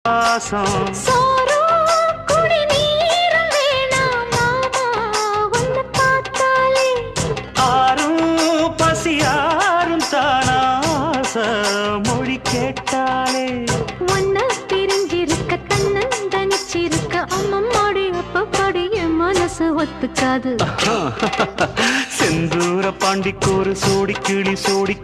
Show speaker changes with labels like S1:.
S1: பாசம் ஆறும் பசியாரும் தானாச மொழி கேட்டாலே
S2: ஒன்ன பிரிஞ்சிருக்க தன்னன் தனிச்சிருக்க அம்மம்மாடி அப்பப்பாடி என் மனசு ஒத்துக்காது
S1: செந்தூர பாண்டிக்கோரு சோடி கிளி கூட